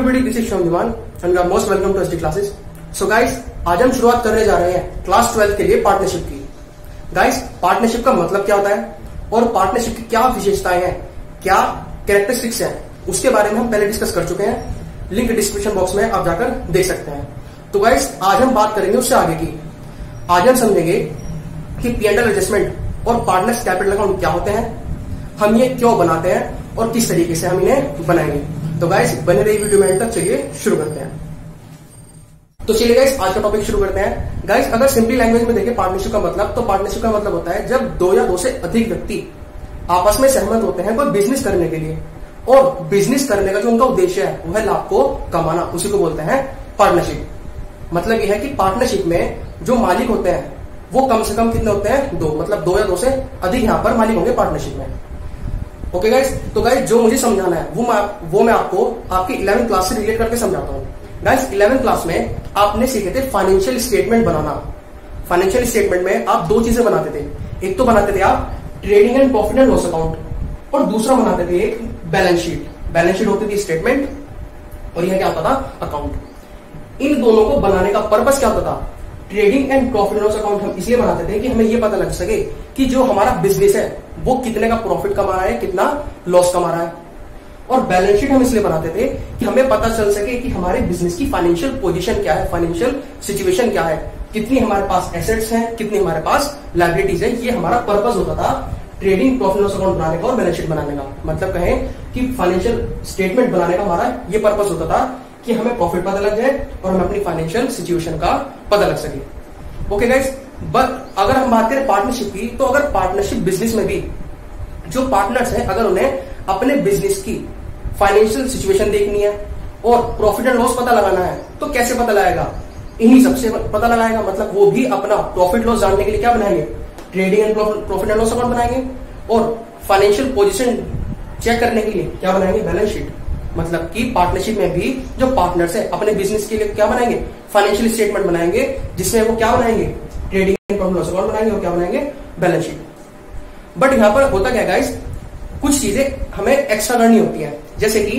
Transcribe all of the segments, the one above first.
everybody, this is Shambhavan and you are most welcome to SD classes. So guys, आज हम शुरुआत करने जा रहे हैं क्लास 12 के लिए पार्टनरशिप की। गाइस, पार्टनरशिप का मतलब क्या होता है और पार्टनरशिप की क्या विशेषताएं हैं, क्या कैरेक्टरिस्टिक्स हैं, उसके बारे में हम पहले डिस्कस कर चुके हैं। लिंक डिस्क्रिप्शन बॉक्स में आप जाकर देख सकते हैं। तो गाइस, आज हम बात करेंगे उससे आगे की। आज हम समझेंगे कि P&L एडजस्टमेंट और पार्टनर्स कैपिटल अकाउंट क्या होते हैं, हम ये क्यों बनाते हैं और किस तरीके से हम इन्हें बनाएंगे। तो गाइस, बने रहिए वीडियो में तक। चलिए शुरू करते हैं। तो चलिए गाइस, आज का टॉपिक शुरू करते हैं। गाइस, अगर सिंपली लैंग्वेज में देखें पार्टनरशिप का मतलब, तो पार्टनरशिप का मतलब होता है जब दो या दो से अधिक व्यक्ति आपस में सहमत होते हैं कोई बिजनेस करने के लिए, और बिजनेस करने का जो उनका उद्देश्य है वो है लाभ को कमाना, उसी को बोलते हैं पार्टनरशिप। मतलब यह है कि पार्टनरशिप में जो मालिक होते हैं वो कम से कम कितने होते हैं, दो, मतलब दो या दो से अधिक यहाँ पर मालिक होंगे पार्टनरशिप में। ओके गाइस, तो गाइस जो मुझे समझाना है वो मैं आपको आपकी 11th क्लास से रिलेट करके समझाता हूँ। गाइस, 11th क्लास में आपने सीखे थे फाइनेंशियल स्टेटमेंट बनाना। फाइनेंशियल स्टेटमेंट में आप दो चीजें बनाते थे, एक तो बनाते थे आप trading and profit and loss account, और दूसरा बनाते थे एक बैलेंस शीट। बैलेंस शीट होती थी स्टेटमेंट और यह क्या होता था, अकाउंट। इन दोनों को बनाने का पर्पस क्या होता था, trading and profit and loss account हम इसलिए बनाते थे कि हमें यह पता लग सके कि जो हमारा बिजनेस है वो कितने का प्रॉफिट कमा रहा है, कितना लॉस कमा रहा है। और बैलेंस शीट हम इसलिए बनाते थे कि हमें पता चल सके कि हमारे बिजनेस की फाइनेंशियल पोजीशन क्या है, फाइनेंशियल सिचुएशन क्या है, कितनी हमारे पास एसेट्स हैं, कितनी हमारे पास लायबिलिटीज है। ये हमारा पर्पस होता था ट्रेडिंग प्रॉफिट लॉस अकाउंट बनाने का और बैलेंस शीट बनाने का। मतलब कहें कि फाइनेंशियल स्टेटमेंट बनाने का हमारा ये पर्पस होता था कि हमें प्रॉफिट पता लग जाए और हमें अपनी फाइनेंशियल सिचुएशन का पता लग सके। ओके गाइस, बट अगर हम बात करें पार्टनरशिप की, तो अगर पार्टनरशिप बिजनेस में भी जो पार्टनर्स हैं, अगर उन्हें अपने बिजनेस की फाइनेंशियल सिचुएशन देखनी है और प्रॉफिट एंड लॉस पता लगाना है, तो कैसे पता लगाएगा, इन्हीं सबसे पता लगाएगा। मतलब वो भी अपना प्रॉफिट लॉस जानने के लिए क्या बनाएंगे, trading and profit and loss account बनाएंगे, और फाइनेंशियल पोजीशन चेक करने के लिए क्या बनाएंगे, बैलेंस शीट। मतलब कि पार्टनरशिप में भी जो पार्टनर्स है अपने बिजनेस के लिए क्या बनाएंगे, फाइनेंशियल स्टेटमेंट बनाएंगे, जिसमें वो क्या बनाएंगे, trading and profit loss account बनाएंगे और क्या बनाएंगे, बैलेंस शीट। बट यहां पर होता क्या गाइस, कुछ चीजें हमें एक्स्ट्रा करनी होती है। जैसे कि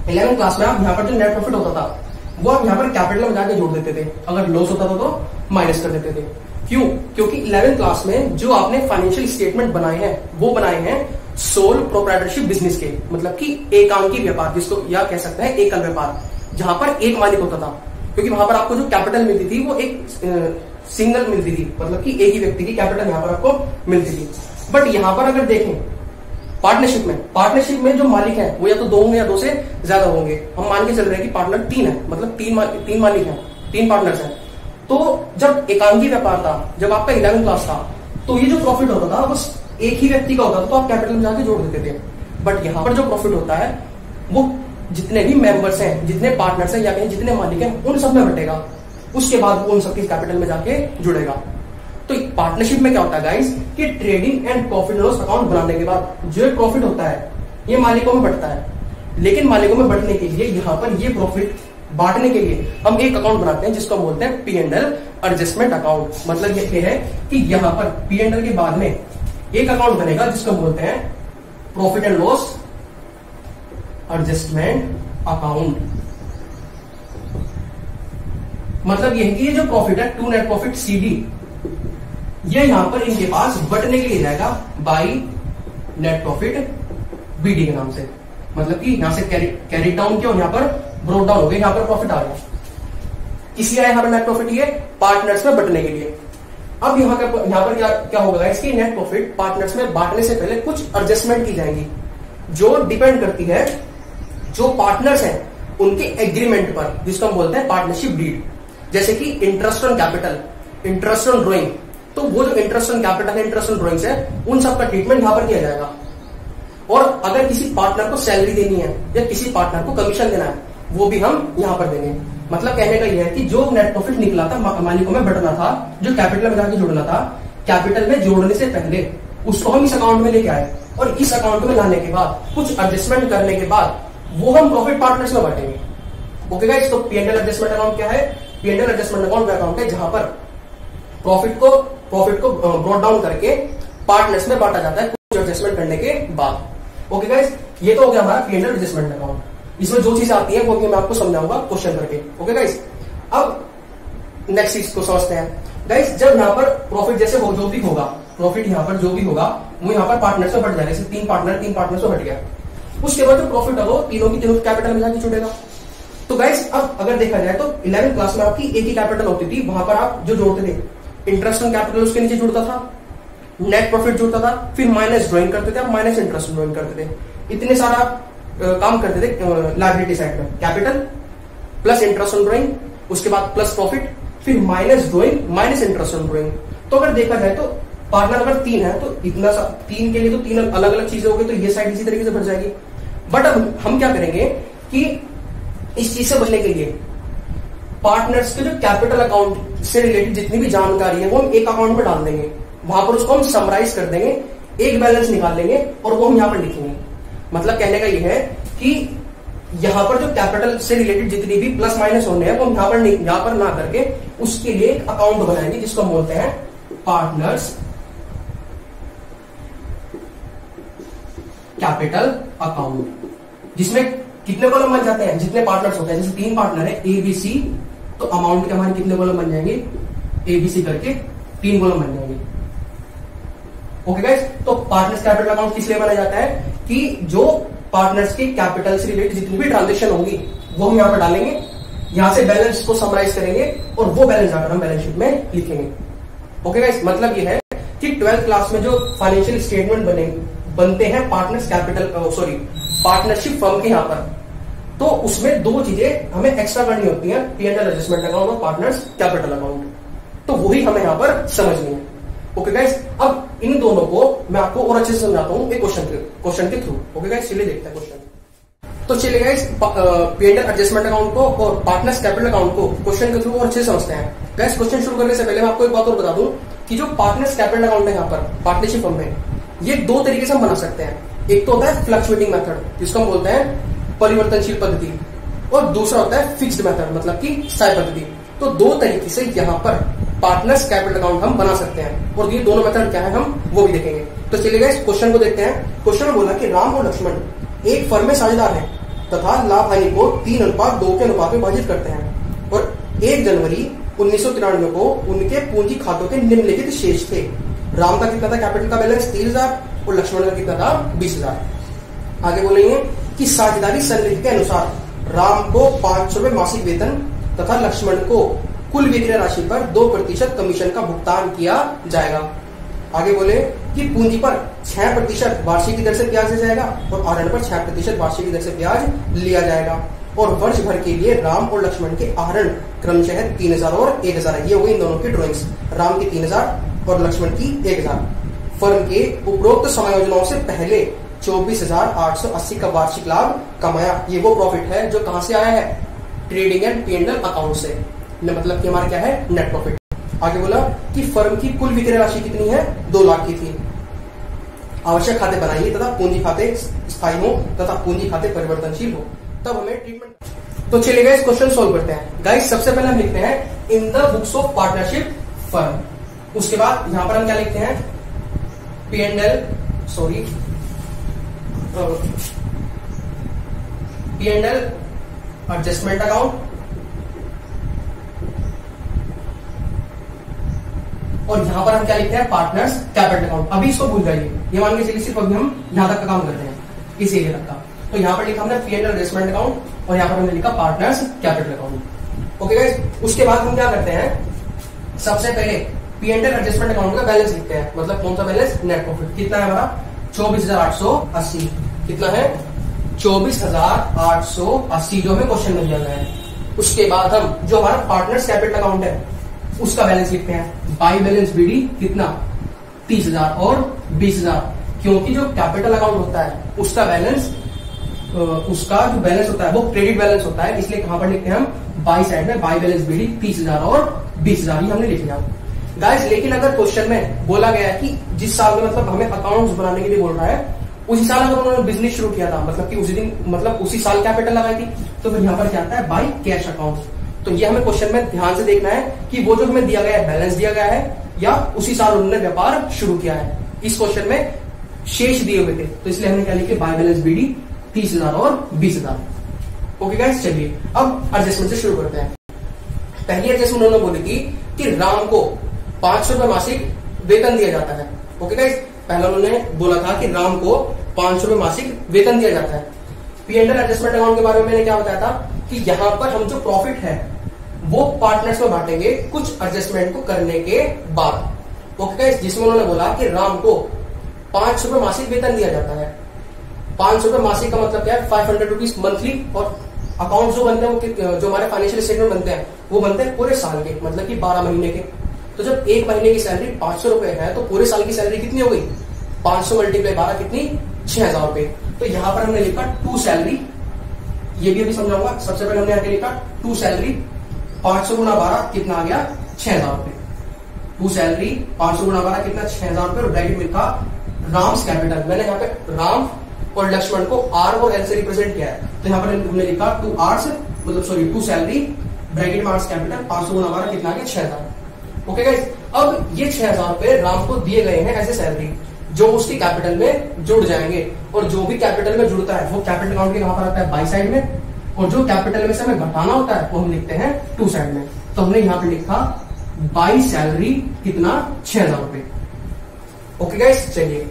11th क्लास में आप यहाँ पर जो नेट प्रॉफिट होता था वो आप यहाँ पर कैपिटल में जाके जोड़ देते थे, अगर लॉस होता था तो माइनस कर देते थे। क्यों? क्योंकि 11th क्लास में जो आपने फाइनेंशियल स्टेटमेंट बनाए हैं वो बनाए हैं सोल प्रोप्राइटरशिप बिजनेस के, मतलब कि एकांकी व्यापार, जिसको या कह सकते हैं एकल व्यापार, जहां पर एक मालिक होता था। क्योंकि वहां पर आपको जो कैपिटल मिलती थी वो एक सिंगल मिलती थी, मतलब कि एक ही व्यक्ति की कैपिटल यहाँ पर आपको मिलती थी। बट यहाँ पर अगर देखें पार्टनरशिप में जो मालिक है वो या तो दो होंगे या दो से ज्यादा होंगे। हम मान के चल रहे हैं कि पार्टनर 3 है, मतलब तीन मालिक हैं, 3 पार्टनर्स हैं। तो जब एकांकी व्यापार था, जब आपका 11th क्लास था, तो ये जो प्रॉफिट होता था वो एक ही व्यक्ति का होता था, तो आप कैपिटल में जाके जोड़ देते थे। बट यहाँ पर जो प्रॉफिट होता है वो जितने भी मेंबर्स हैं, जितने पार्टनर्स हैं या कहीं जितने मालिक हैं, उन सब में बटेगा। उसके बाद वो उन सबके कैपिटल में जाके जुड़ेगा। तो पार्टनरशिप में क्या होता है गाइस, कि trading and profit loss account बनाने के बाद जो प्रॉफिट होता है ये मालिकों में बढ़ता है। लेकिन मालिकों में बढ़ने के लिए यहाँ पर ये प्रॉफिट बांटने के लिए हम एक अकाउंट बनाते हैं जिसको बोलते हैं P&L एडजस्टमेंट अकाउंट। मतलब ये है कि यहाँ पर P&L के बाद में एक अकाउंट बनेगा जिसको बोलते हैं profit and loss adjustment account. मतलब ये है कि ये जो प्रॉफिट है, टू नेट प्रॉफिट CD, ये यहां पर इनके पास बटने के लिए जाएगा बाई नेट प्रॉफिट BD के नाम से। मतलब कि यहां से कैरी डाउन किया और यहां पर ब्रोड डाउन हो गया, यहां पर प्रॉफिट आ गया। इसलिए यहां पर नेट प्रॉफिट ये पार्टनर्स में बटने के लिए। अब यहां पर क्या होगा, इसकी नेट प्रॉफिट पार्टनर्स में बांटने से पहले कुछ एडजस्टमेंट की जाएंगी, जो डिपेंड करती है जो पार्टनर्स हैं उनके एग्रीमेंट पर, जिसको हम बोलते हैं पार्टनरशिप डीड। जैसे कि interest on capital, interest on drawing, तो वो जो इंटरेस्ट ऑन कैपिटल है, इंटरेस्ट ऑन ड्रॉइंग्स है, उन सबका ट्रीटमेंट यहां पर किया जाएगा। और अगर किसी पार्टनर को सैलरी देनी है या किसी पार्टनर को कमीशन देना है, वो भी हम यहां पर देंगे। मतलब कहने का यह है कि जो नेट प्रॉफिट निकला था, मालिकों में बढ़ना था, जो कैपिटल में जाके जोड़ना था, कैपिटल में जोड़ने से पहले उसको हम इस अकाउंट में लेके आए, और इस अकाउंट में लाने के बाद कुछ एडजस्टमेंट करने के बाद वो हम प्रॉफिट पार्टनर्स में बांटेंगे। ओके गाइस, तो P&L एडजस्टमेंट अकाउंट क्या है, P&L एडजस्टमेंट अकाउंट अकाउंट है जहां पर प्रॉफिट को ब्रॉड डाउन करके पार्टनर्स में बांटा जाता है कुछ एडजस्टमेंट करने के बाद। ओके गाइस, ये तो हो गया हमारा P&L एडजस्टमेंट अकाउंट। इसमें जो चीजें आती है वो भी मैं आपको समझाऊंगा क्वेश्चन करके। ओके गाइस, अब नेक्स्ट चीज को समझते हैं गाइस। जब यहाँ पर प्रॉफिट जैसे हो जो भी होगा, प्रॉफिट यहाँ पर जो भी होगा वो यहाँ पर पार्टनर से बढ़ जाएगा। जैसे तीन पार्टनर से बढ़ गया, उसके बाद जो प्रॉफिट होगा तीनों की तीनों कैपिटल में जाके जुड़ेगा। तो गाइस अब अगर देखा जाए तो 11th क्लास में आपकी एक ही कैपिटल होती थी, वहां पर आप जो जोड़ते थे इंटरेस्ट ऑन कैपिटल उसके नीचे जुड़ता था, नेट प्रॉफिट जुड़ता था, फिर माइनस ड्रॉइंग करते थे, आप माइनस इंटरेस्ट ड्रॉइंग करते थे। इतने सारा आप काम करते थे लायबिलिटी साइड में, capital plus interest on drawing, उसके बाद प्लस प्रॉफिट, फिर minus drawing minus interest on drawing. तो अगर देखा जाए तो पार्टनर अगर तीन है तो इतना सा तीन के लिए तो तीन अलग अलग चीजें होगी, तो ये साइड इसी तरीके से बढ़ जाएगी। बट अब हम क्या करेंगे कि इस चीज से बचने के लिए पार्टनर्स के जो कैपिटल अकाउंट से रिलेटेड जितनी भी जानकारी है वो हम एक अकाउंट में डाल देंगे, वहां पर उसको हम समराइज कर देंगे, एक बैलेंस निकाल लेंगे और वो हम यहां पर लिखेंगे। मतलब कहने का ये है कि यहां पर जो कैपिटल से रिलेटेड जितनी भी प्लस माइनस होने हैं वो हम यहां पर ना करके उसके लिए एक अकाउंट बनाएंगे जिसको हम बोलते हैं पार्टनर्स कैपिटल अकाउंट, जिसमें कितने कॉलम बन जाते हैं, जितने पार्टनर्स होते हैं। जैसे तीन पार्टनर है ए बी सी, तो अमाउंट के हमारे कितने कॉलम बन जाएंगे, ए बी सी करके 3 कॉलम बन जाएंगे। ओके गाइस, तो पार्टनर्स कैपिटल अकाउंट किस लिए बनाया जाता है कि जो पार्टनर्स के कैपिटल से रिलेटेड जितनी भी ट्रांजेक्शन होंगी वो हम यहां पर डालेंगे, यहां से बैलेंस को समराइज करेंगे और वो बैलेंस जाकर हम बैलेंस शीट में लिखेंगे। ओके गाइस, मतलब ये है कि 12th क्लास में जो फाइनेंशियल स्टेटमेंट बनते हैं पार्टनर्स कैपिटल पार्टनरशिप फर्म के यहां पर, तो उसमें दो चीजें हमें एक्स्ट्रा करनी होती है, P&L एडजस्टमेंट अकाउंट और पार्टनर्स कैपिटल अकाउंट, तो वही हमें यहां पर समझनी है। ओके गाइस, अब इन दोनों को मैं आपको और अच्छे से समझाता हूं एक क्वेश्चन के थ्रू। ओके गाइस, चलिए देखते हैं क्वेश्चन। तो चलिए गाइस, P&L एडजस्टमेंट अकाउंट को और पार्टनर्स कैपिटल अकाउंट को क्वेश्चन के थ्रू और अच्छे से समझते हैं। गाइस, क्वेश्चन शुरू करने से पहले मैं आपको एक बात और बता दूं कि जो पार्टनर्स कैपिटल अकाउंट है यहाँ पर पार्टनरशिप फर्म में, ये दो तरीके से हम बना सकते हैं। एक तो होता है फ्लक्चुएटिंग मेथड, जिसको हम बोलते हैं परिवर्तनशील पद्धति, और दूसरा होता है फिक्स्ड मेथड, मतलब कि स्थायी पद्धति। तो दो तरीके से यहाँ पर पार्टनर्स कैपिटल अकाउंट हम बना सकते हैं, और ये दोनों मेथड क्या है हम वो भी देखेंगे। तो चलिए गाइस, क्वेश्चन को देखते हैं। क्वेश्चन में बोला कि राम और लक्ष्मण एक फर्म में साझेदार हैं तथा लाभ हानि को 3:2 के अनुपात में विभाजित करते हैं, और 1 जनवरी 1993 को उनके पूंजी खातों के निम्नलिखित शेष थे। राम का कितना था कैपिटल का बैलेंस 30,000 और लक्ष्मण का कितना था 20,000। आगे बोलेंगे कि साझेदारी संरचना के अनुसार राम को 500 रुपए मासिक वेतन तथा लक्ष्मण को कुल विक्रय राशि पर 2% कमीशन का भुगतान किया जाएगा। आगे बोले कि पूंजी पर 6% वार्षिक की दर से ब्याज दिया जाएगा और आहरण पर 6% वार्षिक की दर से ब्याज लिया जाएगा, और वर्ष भर के लिए राम और लक्ष्मण के आहरण क्रमशः 3,000 और 1,000 है। ये हो गई इन दोनों की ड्रॉइंग्स, राम की 3,000 और लक्ष्मण की 1,000। फर्म के उपरोक्त समायोजनों से पहले 24,880 का वार्षिक लाभ कमाया। ये वो प्रॉफिट है जो कहां से आया है, ट्रेडिंग एंड P&L अकाउंट से, मतलब कि हमारा क्या है, नेट प्रॉफिट। आगे बोला कि फर्म की कुल विक्रय राशि कितनी है, 2 लाख की थी। आवश्यक खाते बनाइए तथा पूंजी खाते स्थायी हो तथा पूंजी खाते परिवर्तनशील हो, तब हमें ट्रीटमेंट। तो चलिए गाइस, क्वेश्चन सोल्व करते हैं। गाइस, सबसे पहले हम लिखते हैं in the books of partnership firm. उसके बाद यहां पर हम क्या लिखते हैं, P&L एडजस्टमेंट अकाउंट, और यहां पर हम क्या लिखते हैं, पार्टनर्स कैपिटल अकाउंट। अभी इसको भूल जाइए, ये मान के चलिए सिर्फ अभी हम यहां तक का काम करते हैं, इस एरिया तक का। तो यहां पर लिखा हमने P&L एडजस्टमेंट अकाउंट और यहां पर हमने लिखा partners capital account. Okay guys, उसके बाद हम क्या करते हैं, सबसे पहले P&L एडजस्टमेंट अकाउंट का बैलेंस लिखते हैं। मतलब कौन सा बैलेंस, नेट प्रॉफिट। कितना है हमारा 24,880। कितना है 24,880, जो हमें क्वेश्चन में दिया गया है। उसके बाद हम जो हमारा पार्टनर्स कैपिटल अकाउंट है उसका बैलेंस लिखते हैं। बाई बैलेंस BD कितना 30,000 और 20,000, क्योंकि जो कैपिटल अकाउंट होता है उसका बैलेंस उसका जो बैलेंस होता है वो क्रेडिट बैलेंस होता है, इसलिए कहां पर लिखते हैं हम, बाई साइड में बाई बैलेंस BD 30,000 और 20,000, ये हमने लिख लिया गाइस। लेकिन अगर क्वेश्चन में बोला गया है कि जिस साल में मतलब हमें अकाउंट्स बनाने के लिए बोल रहा है, उसी साल अगर उन्होंने बिजनेस शुरू किया था, मतलब कि उसी दिन, मतलब उसी साल कैपिटल लगाई थी, तो फिर यहाँ पर क्या आता है, बाई कैश अकाउंट। तो ये हमें क्वेश्चन में ध्यान से देखना है कि वो जो हमें दिया गया है बैलेंस दिया गया है या उसी साल उन्होंने व्यापार शुरू किया है। इस क्वेश्चन में शेष दिए हुए थे, तो इसलिए हमने क्या लिखे, बाई बैलेंस BD 30,000 और 20,000। ओके गाइस, चलिए अब एडजस्टमेंट से शुरू करते हैं। पहली एडजस्टमेंट उन्होंने बोली थी कि राम को 500 रुपए मासिक वेतन दिया जाता है। ओके गाइस, पहला उन्होंने बोला था कि राम को 500 रुपए मासिक वेतन दिया जाता है। P and L adjustment account के बारे में मैंने क्या बताया था कि यहाँ पर हम जो प्रॉफिट है वो पार्टनर्स में बांटेंगे कुछ एडजस्टमेंट को करने के बाद। ओके गाइस, जिसमें उन्होंने बोला कि राम को 500 रुपए मासिक वेतन दिया जाता है। 500 रुपए मासिक का मतलब क्या है, 500 रुपीज मंथली। और अकाउंट जो बनते हैं वो जो हमारे फाइनेंशियल स्टेटमेंट बनते हैं वो बनते हैं पूरे साल के, मतलब कि 12 महीने के। तो जब एक महीने की सैलरी 500 रुपए है तो पूरे साल की सैलरी कितनी हो गई, 500 मल्टीप्लाई 12 कितनी, 6000 रुपए। तो यहां पर हमने लिखा टू सैलरी, ये भी अभी समझाऊंगा। सबसे पहले हमने आगे लिखा टू सैलरी, 500 गुणा 12 कितना आ गया, 6000 रुपए। टू सैलरी 500 गुणा 12 कितना, 6000 रुपए। और ब्रैकेट में लिखा राम्स कैपिटल। मैंने यहाँ पे राम और लक्ष्मण को आर और एल से रिप्रेजेंट किया है, तो यहाँ पर हमने लिखा टू आर्स, मतलब सॉरी टू सैलरी ब्रैकेट में आर्स कैपिटल, 500 गुणा 12 कितना आ गया, 6000। ओके गाइस, अब ये 6000 रुपए राम को दिए गए हैं एज ए सैलरी, जो उसकी कैपिटल में जुड़ जाएंगे। और जो भी कैपिटल में जुड़ता है वो कैपिटल अकाउंट के कहां पर आता है, बाई साइड में। और जो कैपिटल में से हमें घटाना होता है वो हम लिखते हैं टू साइड में। तो हमने यहाँ पे लिखा बाई सैलरी कितना, 6000 रुपए। ओके गाइस, चलिए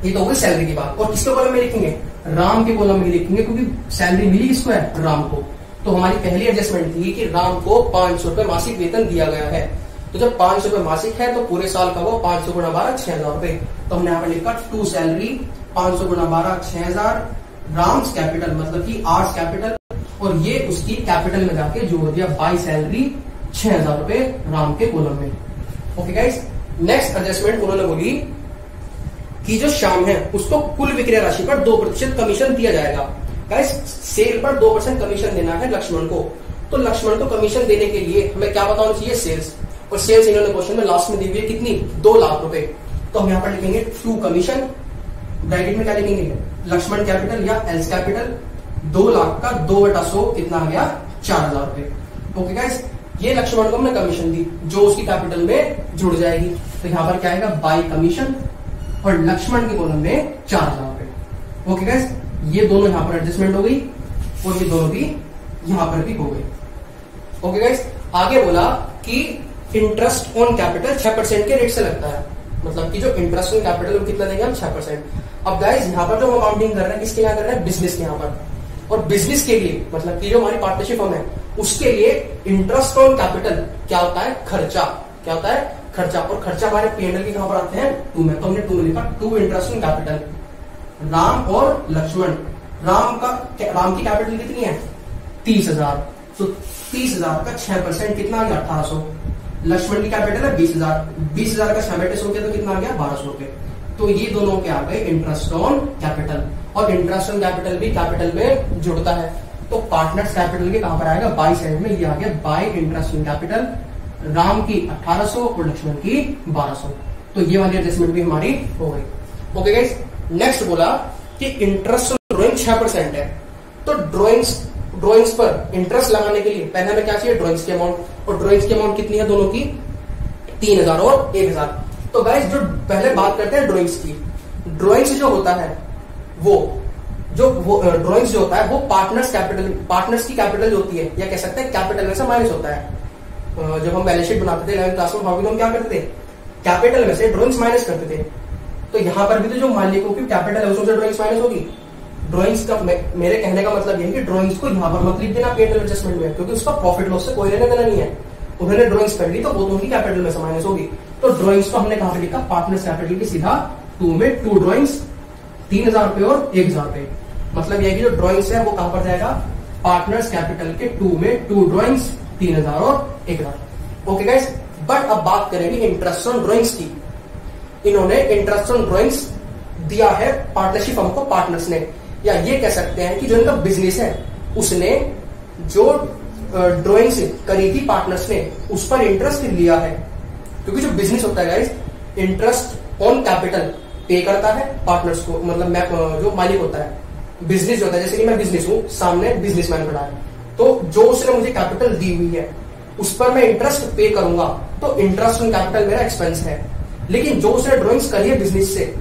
ये तो हो गई सैलरी की बात। और किसके कॉलम में लिखेंगे, राम के कॉलम में लिखेंगे, क्योंकि सैलरी मिली किसको है, राम को। तो हमारी पहली एडजस्टमेंट थी कि राम को 500 रुपए मासिक वेतन दिया गया है। तो जब 500 रुपए मासिक है तो पूरे साल का वो 500 गुणा 12 6000 रुपए। तो हमने यहाँ पर लिखा टू सैलरी 500 गुणा 12 6000, राम्स कैपिटल मतलब कि आर्स कैपिटल, और ये उसकी कैपिटल में जाके जोड़ दिया बाई सैलरी 6000 रुपए राम के कॉलम में। ओके गाइस, नेक्स्ट एडजस्टमेंट उन्होंने बोली कि जो श्याम है उसको कुल विक्रय राशि पर 2% कमीशन दिया जाएगा। गाइस, सेल पर 2% कमीशन देना है लक्ष्मण को। तो लक्ष्मण को कमीशन देने के लिए हमें क्या बताना चाहिए, सेल्स। और सेल्स इन्होंने क्वेश्चन में लास्ट में दी हुई है कितनी, 2 लाख रुपए। तो हम यहाँ पर लिखेंगे टू कमीशन, ब्रैकेट में क्या लिखेंगे, लक्ष्मण कैपिटल या एल्स कैपिटल, 2 लाख का 2/100 कितना आ गया, 4000 रुपए। ओके गाइस, ये लक्ष्मण को हमने कमीशन दी जो उसकी कैपिटल में जुड़ जाएगी। तो यहाँ पर क्या आएगा, बाई कमीशन, और लक्ष्मण के कॉलम में 4000 रुपए। ओके गाइस, ये दोनों यहाँ पर एडजस्टमेंट हो गई और ये दोनों भी यहाँ पर भी हो गई। ओके गाइस, आगे बोला कि इंटरेस्ट ऑन कैपिटल 6% के रेट से लगता है, मतलब कि जो इंटरेस्ट ऑन कैपिटल कितना देंगे हम, 6%। अब गाइस यहाँ पर जो हम अकाउंटिंग कर रहे हैं किसके यहाँ कर रहे हैं, बिजनेस के यहाँ पर। और बिजनेस के लिए मतलब कि जो हमारी पार्टनरशिप फर्म है उसके लिए इंटरेस्ट ऑन कैपिटल क्या होता है, खर्चा। क्या होता है, खर्चा। और खर्चा हमारे पीएनएल के कहां पर आते हैं, टू में। तो हमने टू में लिखा to interest on capital, Ram और लक्ष्मण। राम की कैपिटल कितनी है, 30,000। तो 30,000 का 6% कितना आ गया, 1800। लक्ष्मण की कैपिटल है 20,000, 20,000 का 6% हो गया तो कितना आ गया, 1200 रुपए। तो ये दोनों के आ गए इंटरेस्ट ऑन कैपिटल। और इंटरेस्ट ऑन कैपिटल भी कैपिटल में जुड़ता है, तो पार्टनर्स कैपिटल के कहां पर आएगा, बाई साइड में। ये आ गया by interest on capital, Ram की 1800 और लक्ष्मण की 1200। तो ये वाली एडजस्टमेंट भी हमारी हो गई। ओके गाइस, नेक्स्ट बोला कि इंटरेस्ट ऑन ड्रॉइंग 6% है। तो ड्रॉइंग्स पर इंटरेस्ट लगाने के लिए पहले हमें क्या चाहिए, ड्रॉइंग्स की अमाउंट। और ड्रॉइंग्स की अमाउंट कितनी है दोनों की, 3000 और 1000। तो गाइस जो पहले बात करते हैं ड्रॉइंग्स की, ड्रॉइंग्स जो होता है वो ड्रॉइंग्स जो होता है वो पार्टनर्स की कैपिटल होती है, या कह सकते हैं कैपिटल में से माइनस होता है। जब हम बैलेंस शीट बनाते थे 11th क्लास में, हम क्या करते थे, कैपिटल में से ड्रॉइंग्स माइनस करते थे। तो यहां पर भी तो जो मालिकों की कैपिटल है उसमें से ड्रॉइंग्स माइनस होगी। ड्रॉइंग्स का मेरे कहने का मतलब ये है कि ड्रॉइंग्स को यहां पर मत लिख देना पीएनएल एडजस्टमेंट में, क्योंकि उसका प्रॉफिट लॉस से कोई लेना देना नहीं है। उन्होंने ड्रॉइंग्स कर ली तो वो तो उनकी कैपिटल में से माइनस होगी। तो ड्रॉइंग्स को हमने कहां पर लिखा, पार्टनर्स कैपिटल की सीधा 2 में, 2 ड्रॉइंग्स 3000 रुपए और 1000 रुपए। मतलब यह कि जो ड्रॉइंग्स है वो कहां पर जाएगा, पार्टनर्स कैपिटल के 2 में 2 ड्रॉइंग्स 3000 और 1000। ओके गाइस, बट अब बात करेंगे इंटरेस्ट ऑन ड्रॉइंग्स की। इन्होंने इंटरेस्ट ऑन ड्रॉइंग्स दिया है पार्टनरशिप फर्म को, पार्टनर्स ने, या ये कह सकते हैं कि जो इनका बिजनेस है उसने जो ड्रॉइंग्स करी थी पार्टनर्स ने उस पर इंटरेस्ट लिया है। क्योंकि जो बिजनेस होता है गाइस, इंटरेस्ट ऑन कैपिटल पे करता है पार्टनर्स को, मतलब जो मालिक होता है। बिजनेस होता है, जैसे कि मैं बिजनेस हूं, सामने बिजनेसमैन खड़ा है, तो जो उसने मुझे कैपिटल दी हुई है उस पर मैं इंटरेस्ट पे करूंगा, तो इंटरेस्ट ऑन कैपिटल मेरा एक्सपेंस है। लेकिन जो उसने ड्रॉइंग्स करी है बिजनेस से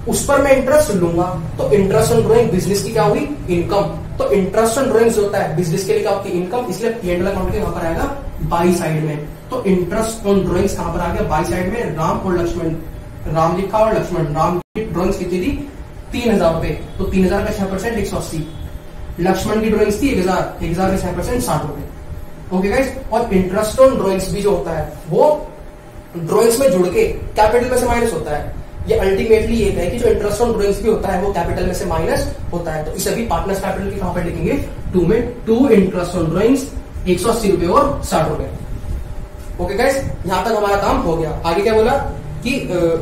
उस पर मैं इंटरेस्ट लूंगा, तो इंटरेस्ट ऑन ड्रॉइंग बिजनेस की क्या हुई, इनकम। तो इंटरेस्ट ऑन ड्रॉइंग्स होता है बिजनेस के लिए आपकी इनकम, इसलिए P&L अकाउंट के यहाँ पर आएगा बाई साइड में। तो इंटरेस्ट ऑन ड्रॉइंग्स कहां पर आ गया, बाई साइड में। राम और लक्ष्मण, राम लिखा और लक्ष्मण, राम की ड्रॉइंग्स कितनी थी 3000 रुपए, तो 3000 का 6% 180। लक्ष्मण की ड्रॉइंग्स थी 1000, 1000 का 6% 60 रुपए। ओके गाइस, और इंटरेस्ट ऑन ड्रॉइंग्स भी जो होता है वो ड्रॉइंग्स में जुड़ के कैपिटल में से माइनस होता है। ये अल्टीमेटली ये है कि जो इंटरेस्ट ऑन ड्रॉइंग्स भी होता है वो कैपिटल में से माइनस होता है। तो इसे भी पार्टनर्स कैपिटल की कहां पर लिखेंगे, 2 में। 2 इंटरेस्ट ऑन ड्रॉइंग्स 180 रुपए और 60 रुपए। ओके गाइस, यहां तक हमारा काम हो गया। आगे क्या बोला कि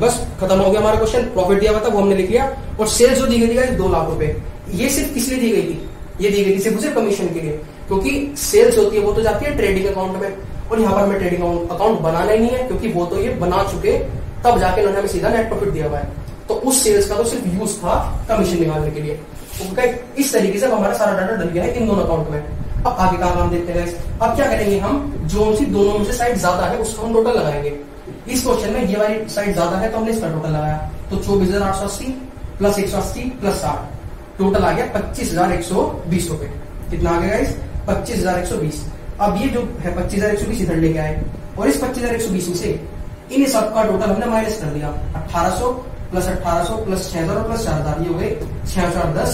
बस खत्म हो गया हमारा क्वेश्चन। प्रॉफिट दिया हुआ था वो हमने लिख लिया, और सेल्स जो दी गई थी 2 लाख रुपए, ये सिर्फ किस लिए दी गई थी, ये दी गई थी सिर्फ कमीशन के लिए, क्योंकि सेल्स होती है वो तो जाती है ट्रेडिंग अकाउंट में, और यहाँ पर हमें ट्रेडिंग अकाउंट बनाना ही नहीं है, क्योंकि वो तो ये बना चुके, तब जाके उन्होंने हमें सीधा नेट प्रॉफिट दिया हुआ है। तो उस सेल्स का तो सिर्फ यूज था कमीशन निकालने के लिए। ओके, इस तरीके से हमारा सारा डाटा डल गया है इन दोनों अकाउंट में। अब आगे का काम देखते हैं। अब क्या करेंगे हम, जो सी दोनों में से साइड ज्यादा है उसका हम टोटल लगाएंगे। इस क्वेश्चन में ये वाली साइड ज्यादा है तो हमने इसका टोटल लगाया, तो 24,880 प्लस 180 प्लस 60, टोटल आ गया 25,120 रुपए। कितना आ गया गाइस, 25,120। अब ये जो है 25,120 इधर लेके आए, और इस 25,120 में से इन सब का टोटल हमने माइनस कर दिया। 1800 प्लस 1800 प्लस 6000 प्लस 4000, ये हो गए 6000, 10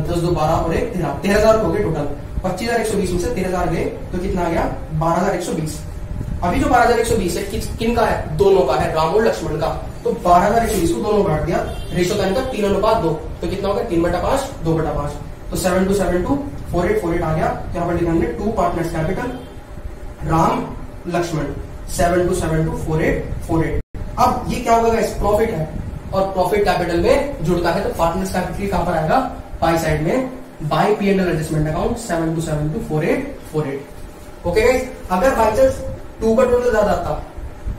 2 12 और 1 13,000 हो गए टोटल। 25,120 में से 13,000 गए तो कितना आ गया, 12,120। अभी जो 12,120 है किन का है, दोनों का है, राम और लक्ष्मण का। तो 12,120 को दोनों बांट दिया, रेशो का इनका 3:2, तो कितना होगा 3/5 2/5, तो 7:7 48 आ गया। यहाँ पर लिखा हमने 2 पार्टनर्स कैपिटल राम लक्ष्मण, 7:7 48। अब ये क्या होगा, प्रॉफिट है, और प्रॉफिट कैपिटल में जुड़ता है, तो पार्टनर्स कैपिटल कहां पर आएगा, बाई साइड में, by P&L adjustment account 7:7 48। Okay guys, अगर बाई चांस 2 का टोटल ज्यादा आता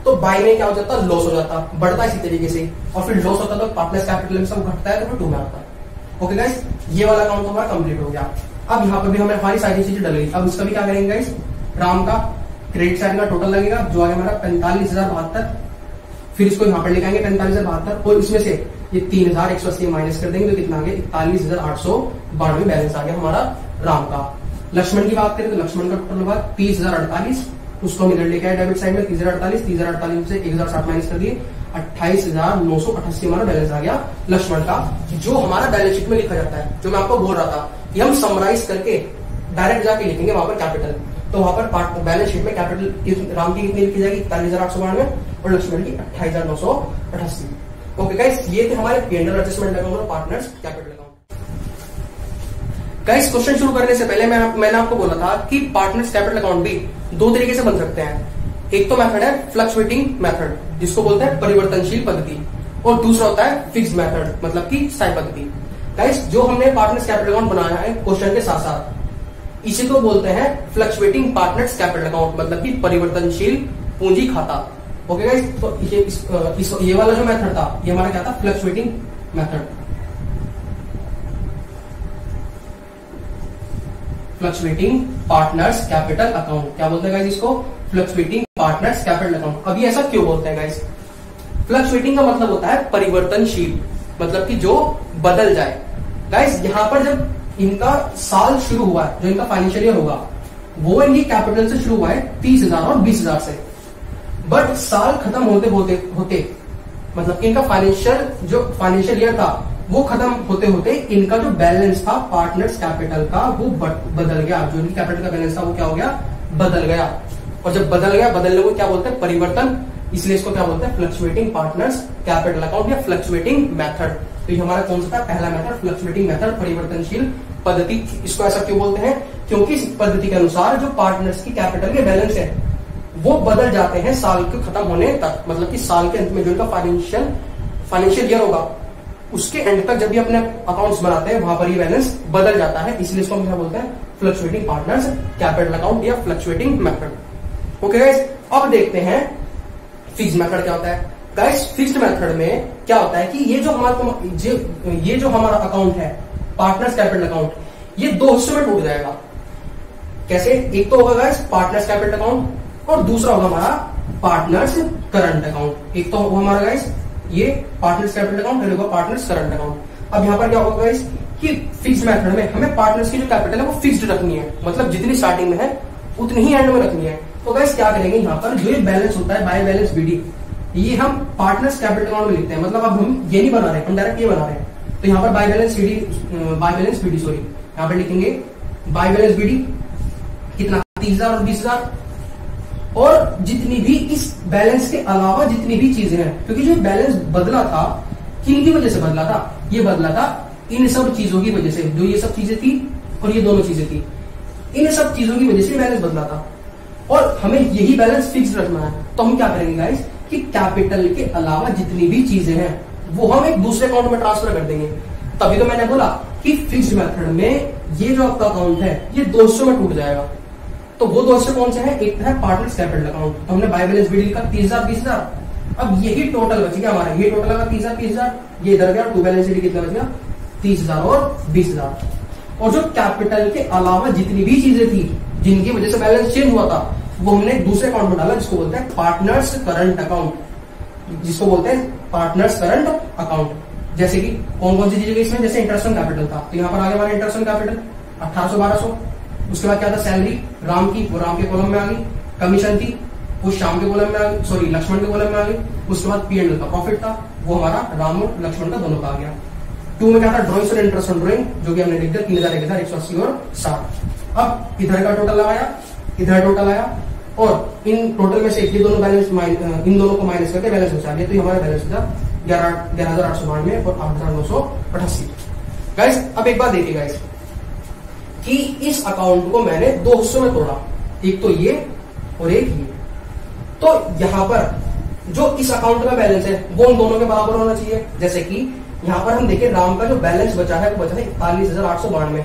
तो बाय में क्या हो जाता, लॉस हो जाता, बढ़ता इसी तरीके से, और फिर लॉस होता तो पार्टनर्स कैपिटल में सब घटता है तो फिर 2 में आता। ओके गाइस, ये वाला अकाउंट हमारा कंप्लीट हो गया। अब यहाँ पर भी हमें हमारी सारी चीजें डल गई। अब इसका भी क्या करेंगे गाइस, राम का क्रेडिट साइड का टोटल लगेगा जो आ गया हमारा 45,072, फिर इसको यहाँ पर लिखाएंगे 45,072, और इसमें से ये 3,180 माइनस कर देंगे तो कितना आ गया, 41,892 बैलेंस आ गया हमारा राम का। लक्ष्मण की बात करें तो लक्ष्मण का टोटल होगा 30,048, उसको हम इधर लेके आए डेबिट साइड में 30,048 में से 1,060 माइनस कर दिए, 28,988 हमारा बैलेंस आ गया लक्ष्मण का, जो हमारा बैलेंस शीट में लिखा जाता है। जो मैं आपको बोल रहा था कि हम समराइज करके डायरेक्ट जाके लिखेंगे वहां पर कैपिटल, तो वहां पर बैलेंस शीट में कैपिटल राम की कितनी लिखी जाएगी, 41,892, और लक्ष्मण की 28,988। ओके गाइस, ये थे हमारे P&L एडजस्टमेंट अकाउंट और partners capital account. Guys, question शुरू करने से पहले मैंने आपको बोला था कि पार्टनर्स कैपिटल अकाउंट भी 2 तरीके से बन सकते हैं। एक तो मेथड है फ्लक्चुएटिंग मेथड, जिसको बोलते हैं परिवर्तनशील पद्धति, और दूसरा होता है फिक्स्ड मेथड, मतलब कि स्थायी पद्धति। गाइस, जो हमने पार्टनर्स कैपिटल अकाउंट बनाया है क्वेश्चन के साथ साथ, इसी को बोलते हैं फ्लक्चुएटिंग पार्टनर्स कैपिटल अकाउंट, मतलब कि परिवर्तनशील पूंजी खाता। ओके गाइस, तो ये वाला जो मेथड था ये हमारा क्या था, fluctuating method, fluctuating partners capital account. क्या बोलते हैं गाइस इसको, फ्लक्चुएटिंग पार्टनर्स कैपिटल अकाउंट। अब ये ऐसा क्यों बोलते हैं गाइस, फ्लक्चुएटिंग का मतलब होता है परिवर्तनशील, मतलब कि जो बदल जाए। गाइस, यहाँ पर जब इनका साल शुरू हुआ है, जो इनका फाइनेंशियल ईयर होगा, वो इनकी कैपिटल से शुरू हुआ है 30,000 और 20,000 से, बट साल खत्म होते होते मतलब कि इनका फाइनेंशियल ईयर था वो खत्म होते होते इनका जो बैलेंस था पार्टनर्स कैपिटल का वो बदल गया। जो इनकी कैपिटल का बैलेंस था वो क्या हो गया, बदल गया। और जब बदल गया, बदलने को क्या बोलते हैं, परिवर्तन, इसलिए इसको क्या बोलते हैं, फ्लक्चुएटिंग पार्टनर्स कैपिटल अकाउंट या फ्लक्चुएटिंग मेथड। तो ये हमारा कौन सा था, पहला मेथड, फ्लक्चुएटिंग मेथड, परिवर्तनशील पद्धति। इसको ऐसा क्यों बोलते हैं, क्योंकि इस पद्धति के अनुसार जो पार्टनर्स की कैपिटल के बैलेंस है वो बदल जाते हैं साल के खत्म होने तक, मतलब कि साल के अंत में जो इनका फाइनेंशियल ईयर होगा उसके एंड तक जब भी अपने अकाउंट्स बनाते हैं वहां पर ये बैलेंस बदल जाता है, इसलिए इसको हम क्या बोलते हैं, फ्लक्चुएटिंग पार्टनर्स कैपिटल अकाउंट या फ्लक्चुएटिंग मेथड। ओके गाइस, अब देखते हैं फिक्स्ड मेथड क्या होता है। गाइस, फिक्स्ड मेथड में क्या होता है कि ये जो हमारा अकाउंट है पार्टनर्स कैपिटल अकाउंट, ये 2 हिस्सों में टूट जाएगा। कैसे, एक तो होगा गाइस पार्टनर्स कैपिटल अकाउंट और दूसरा होगा हमारा पार्टनर्स करंट अकाउंट। एक तो होगा हमारा गाइस ये पार्टनर्स कैपिटल अकाउंट, फिर होगा पार्टनर्स करंट अकाउंट। अब यहाँ पर क्या होगा गाइस, कि फिक्स्ड मेथड में हमें पार्टनर्स की जो कैपिटल है वो फिक्स्ड रखनी है, मतलब जितनी स्टार्टिंग में है उतनी ही एंड में रखनी है। तो गाइस क्या करेंगे, यहाँ पर जो ये बैलेंस होता है बाय बैलेंस बीडी, ये हम पार्टनर्स कैपिटल अकाउंट में लिखते हैं। मतलब अब हम ये नहीं बना रहे, हम डायरेक्ट ये बना रहे हैं। तो यहाँ पर बाय बैलेंस बीडी सॉरी, यहाँ पर लिखेंगे बाय बैलेंस बीडी कितना 30,000 और 20,000, और जितनी भी इस बैलेंस के अलावा जितनी भी चीजें हैं, क्योंकि जो बैलेंस बदला था किन की वजह से बदला था, ये बदला था इन सब चीजों की वजह से, जो ये सब चीजें थी और ये दोनों चीजें थी, इन सब चीजों की वजह से बैलेंस बदला था और हमें यही बैलेंस फिक्स रखना है। तो हम क्या करेंगे गाइस कि कैपिटल के अलावा जितनी भी चीजें हैं वो हम एक दूसरे अकाउंट में ट्रांसफर कर देंगे। तभी तो मैंने बोला कि फिक्स्ड मेथड में ये जो आपका अकाउंट है ये 2 हिस्सों में टूट जाएगा। तो वो 2 हिस्से कौन से हैं, एक है पार्टनर्स कैपिटल अकाउंट, तो हमने बाय बैलेंस बीडी लिखा 30,000 20,000। अब यही टोटल बच गया हमारा, ये टोटल लगा 30,000 30,000, ये इधर गया टू बैलेंस बीडी कितना बच गया 30,000 और 20,000। और जो कैपिटल के अलावा जितनी भी चीजें थी जिनकी वजह से बैलेंस चेंज हुआ था वो हमने दूसरे अकाउंट में डाला, जिसको बोलते हैं पार्टनर्स करंट अकाउंट, जिसको बोलते हैं पार्टनर्स करंट अकाउंट। जैसे कि कौन कौन सी चीजें इसमें, जैसे इंटरेस्ट ऑन कैपिटल था, तो यहाँ पर आ गया हमारा इंटरेस्ट ऑन कैपिटल 1800-1200। उसके बाद क्या था, सैलरी राम की, वो राम के कॉलम में आ गई। कमीशन थी वो श्याम के कॉलम में आ गई, सॉरी लक्ष्मण के कॉलम में आ गई। उसके बाद P&L का प्रॉफिट था, वो हमारा राम और लक्ष्मण का दोनों का आ गया। 2 में क्या था, ड्रॉइंग्स और इंटरेस्ट ऑन ड्रॉइंग, जो कि हमने लिख दिया 3,000 1,000 180 और 60। अब इधर का टोटल लगाया, इधर टोटल आया, और इन टोटल में से ये दोनों बैलेंस इन दोनों को माइनस करके बैलेंस बचा लिया। तो हमारा बैलेंस था 11,892 और 8,988। गाइस अब एक बात देखिए गाइस कि इस अकाउंट को मैंने 2 हिस्सों में तोड़ा, एक तो ये और एक ये। तो यहां पर जो इस अकाउंट में बैलेंस है वो उन दोनों के बराबर होना चाहिए। जैसे कि यहां पर हम देखिए राम का जो बैलेंस बचा है वो बचा है 41,892।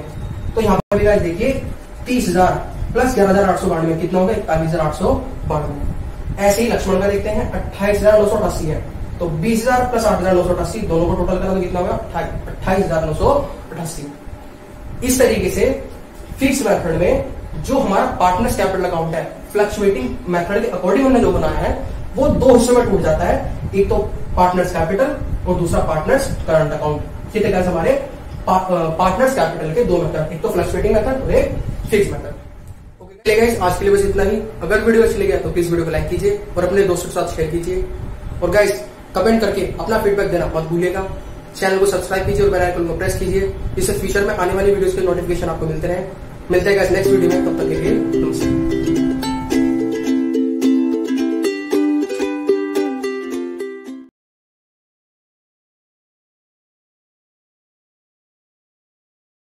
तो यहां पर भी गाइस देखिए 30,000 प्लस 11,892 कितना होगा 41,892। ऐसे ही लक्ष्मण का देखते हैं 28,988 है, तो 20,000 प्लस 8,988 दोनों को टोटल करा तो कितना होगा 28,988। इस तरीके से फिक्स मेथड में जो हमारा पार्टनर्स कैपिटल अकाउंट है फ्लक्चुएटिंग मेथड के अकॉर्डिंग हमने जो बनाया है वो 2 हिस्सों में टूट जाता है, एक तो पार्टनर्स कैपिटल और दूसरा पार्टनर्स करंट अकाउंट। कितने कैसे हमारे पार्टनर्स कैपिटल के 2 मेथड, एक तो फ्लक्चुएटिंग मेथड और एक फिक्स मेथड। गाइस आज के लिए बस इतना ही। अगर वीडियो अच्छी लगी तो प्लीज वीडियो को लाइक कीजिए और अपने दोस्तों के साथ शेयर कीजिए। और गाइस कमेंट करके अपना फीडबैक देना मत भूलिएगा। चैनल को सब्सक्राइब कीजिए और बेल आइकन को प्रेस कीजिए, जिससे फ्यूचर में आने वाली वीडियोस के नोटिफिकेशन आपको मिलते रहे। मिलते हैं गाइस नेक्स्ट वीडियो में, तब तक के लिए नमस्ते।